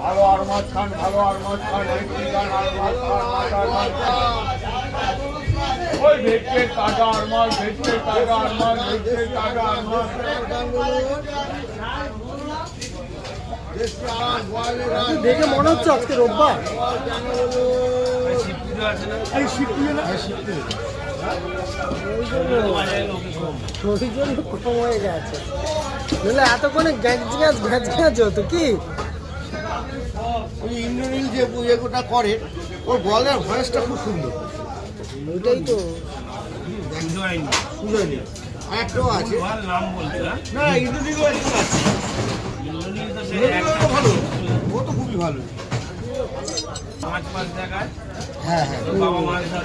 ভালো আর মাছ খান, ভালো আর মাছ খান, ওই ভেটকে তাজা আর মাছ, ভেটকে তাজা আর মাছ, ভেটকে তাজা আর মাছ। দেখে মনে হচ্ছে আজকে রোববার। ওই জন্য কম হয়ে গেছে, বুঝলে এতক্ষণে গ্যাঁচ গ্যাঁচ হতো কি। ওই ইন্দ্রনীল যে ইয়েটা করে, ওর গলার ভয়েসটা খুব সুন্দর। ওইটাই তো সুজয়নি আর একটাও আছে না, ইন্দ্রনীলও একজন আছে। ইন্দ্রনীলও তো ভালো, ও তো খুবই ভালো। মাছ মাছ দেখায়। হ্যাঁ হ্যাঁ। বাবা মাছ ধরে।